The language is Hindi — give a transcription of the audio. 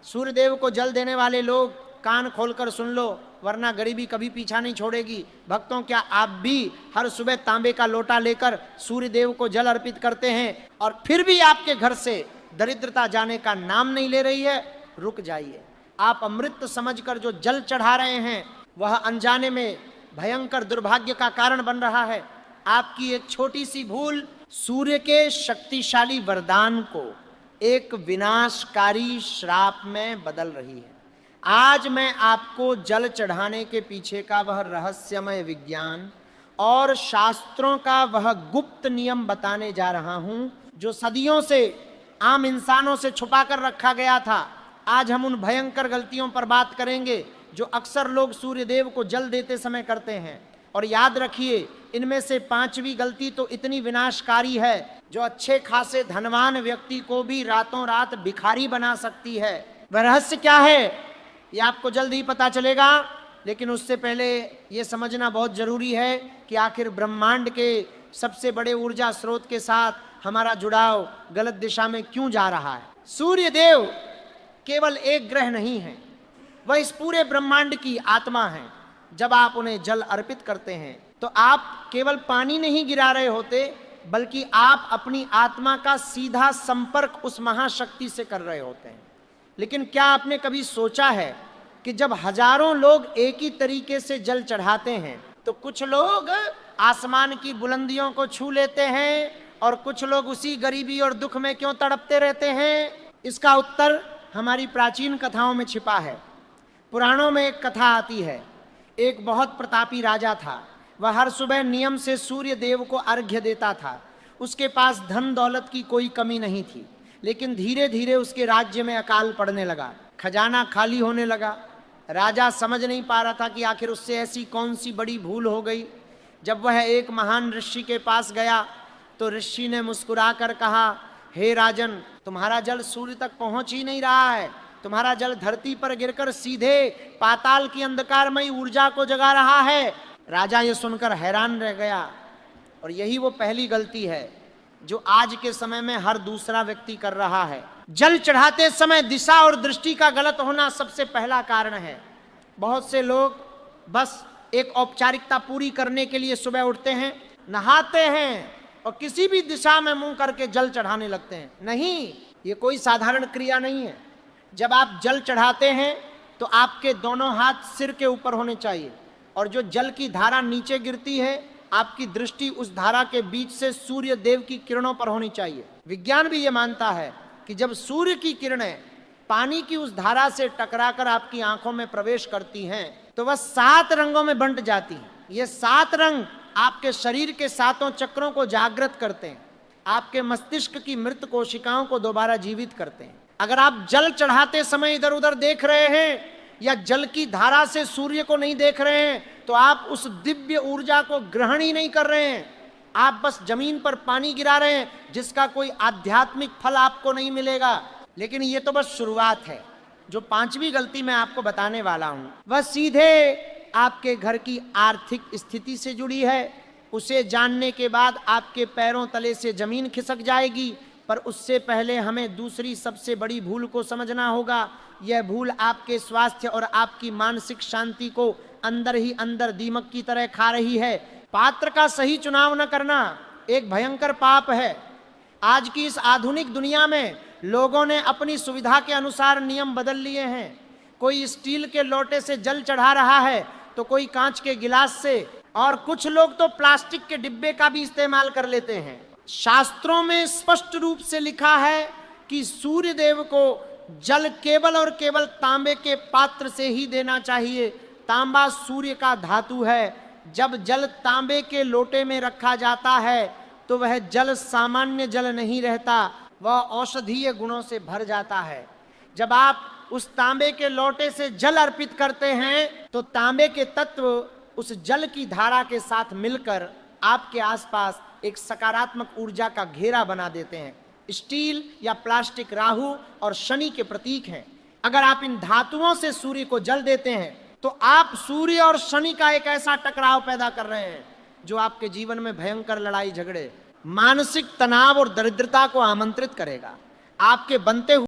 सूर्यदेव को जल देने वाले लोग कान खोलकर सुन लो, वरना गरीबी कभी पीछा नहीं छोड़ेगी। भक्तों, क्या आप भी हर सुबह तांबे का लोटा लेकर सूर्यदेव को जल अर्पित करते हैं और फिर भी आपके घर से दरिद्रता जाने का नाम नहीं ले रही है? रुक जाइए। आप अमृत समझकर जो जल चढ़ा रहे हैं वह अनजाने में भयंकर दुर्भाग्य का कारण बन रहा है। आपकी एक छोटी सी भूल सूर्य के शक्तिशाली वरदान को एक विनाशकारी श्राप में बदल रही है। आज मैं आपको जल चढ़ाने के पीछे का वह रहस्यमय विज्ञान और शास्त्रों का वह गुप्त नियम बताने जा रहा हूं, जो सदियों से आम इंसानों से छुपा कर रखा गया था। आज हम उन भयंकर गलतियों पर बात करेंगे जो अक्सर लोग सूर्यदेव को जल देते समय करते हैं। और याद रखिए, इनमें से 5वीं गलती तो इतनी विनाशकारी है जो अच्छे खासे धनवान व्यक्ति को भी रातों रात भिखारी बना सकती है। वह रहस्य क्या है, ये आपको जल्द ही पता चलेगा, लेकिन उससे पहले ये समझना बहुत जरूरी है कि आखिर ब्रह्मांड के सबसे बड़े ऊर्जा स्रोत के साथ हमारा जुड़ाव गलत दिशा में क्यों जा रहा है। सूर्यदेव केवल एक ग्रह नहीं है, वह इस पूरे ब्रह्मांड की आत्मा है। जब आप उन्हें जल अर्पित करते हैं तो आप केवल पानी नहीं गिरा रहे होते, बल्कि आप अपनी आत्मा का सीधा संपर्क उस महाशक्ति से कर रहे होते हैं। लेकिन क्या आपने कभी सोचा है कि जब हजारों लोग एक ही तरीके से जल चढ़ाते हैं तो कुछ लोग आसमान की बुलंदियों को छू लेते हैं और कुछ लोग उसी गरीबी और दुख में क्यों तड़पते रहते हैं? इसका उत्तर हमारी प्राचीन कथाओं में छिपा है। पुराणों में एक कथा आती है, एक बहुत प्रतापी राजा था। वह हर सुबह नियम से सूर्य देव को अर्घ्य देता था। उसके पास धन दौलत की कोई कमी नहीं थी, लेकिन धीरे धीरे उसके राज्य में अकाल पड़ने लगा, खजाना खाली होने लगा। राजा समझ नहीं पा रहा था कि आखिर उससे ऐसी कौन सी बड़ी भूल हो गई। जब वह एक महान ऋषि के पास गया तो ऋषि ने मुस्कुराकर कहा, हे राजन, तुम्हारा जल सूर्य तक पहुंच ही नहीं रहा है। तुम्हारा जल धरती पर गिरकर सीधे पाताल की अंधकारमयी ऊर्जा को जगा रहा है। राजा ये सुनकर हैरान रह गया। और यही वो पहली गलती है जो आज के समय में हर दूसरा व्यक्ति कर रहा है। जल चढ़ाते समय दिशा और दृष्टि का गलत होना सबसे पहला कारण है। बहुत से लोग बस एक औपचारिकता पूरी करने के लिए सुबह उठते हैं, नहाते हैं और किसी भी दिशा में मुंह करके जल चढ़ाने लगते हैं। नहीं, ये कोई साधारण क्रिया नहीं है। जब आप जल चढ़ाते हैं तो आपके दोनों हाथ सिर के ऊपर होने चाहिए और जो जल की धारा नीचे गिरती है, आपकी दृष्टि उस धारा के बीच से सूर्य देव की किरणों पर होनी चाहिए। विज्ञान भी ये मानता है कि जब सूर्य की किरणें पानी की उस धारा से टकराकर आपकी आंखों में प्रवेश करती हैं तो वह 7 रंगों में बंट जाती हैं। ये 7 रंग आपके शरीर के 7 चक्रों को जागृत करते हैं, आपके मस्तिष्क की मृत कोशिकाओं को दोबारा जीवित करते हैं। अगर आप जल चढ़ाते समय इधर उधर देख रहे हैं या जल की धारा से सूर्य को नहीं देख रहे हैं तो आप उस दिव्य ऊर्जा को ग्रहण ही नहीं कर रहे हैं। आप बस जमीन पर पानी गिरा रहे हैं जिसका कोई आध्यात्मिक फल आपको नहीं मिलेगा। लेकिन ये तो बस शुरुआत है। जो 5वीं गलती मैं आपको बताने वाला हूं वह सीधे आपके घर की आर्थिक स्थिति से जुड़ी है। उसे जानने के बाद आपके पैरों तले से जमीन खिसक जाएगी। पर उससे पहले हमें दूसरी सबसे बड़ी भूल को समझना होगा। यह भूल आपके स्वास्थ्य और आपकी मानसिक शांति को अंदर ही अंदर दीमक की तरह खा रही है। पात्र का सही चुनाव न करना एक भयंकर पाप है। आज की इस आधुनिक दुनिया में लोगों ने अपनी सुविधा के अनुसार नियम बदल लिए हैं। कोई स्टील के लोटे से जल चढ़ा रहा है तो कोई कांच के गिलास से, और कुछ लोग तो प्लास्टिक के डिब्बे का भी इस्तेमाल कर लेते हैं। शास्त्रों में स्पष्ट रूप से लिखा है कि सूर्य देव को जल केवल और केवल तांबे के पात्र से ही देना चाहिए। तांबा सूर्य का धातु है। जब जल तांबे के लोटे में रखा जाता है तो वह जल सामान्य जल नहीं रहता, वह औषधीय गुणों से भर जाता है। जब आप उस तांबे के लोटे से जल अर्पित करते हैं तो तांबे के तत्व उस जल की धारा के साथ मिलकर आपके आसपास एक सकारात्मक ऊर्जा का घेरा बना देते हैं। स्टील या प्लास्टिक राहु और शनि के प्रतीक हैं। अगर आप इन धातुओं से सूर्य को जल देते हैं तो आप सूर्य और शनि का एक ऐसा टकराव पैदा कर रहे हैं जो आपके जीवन में भयंकर लड़ाई झगड़े, मानसिक तनाव और दरिद्रता को आमंत्रित करेगा। आपके बनते हुए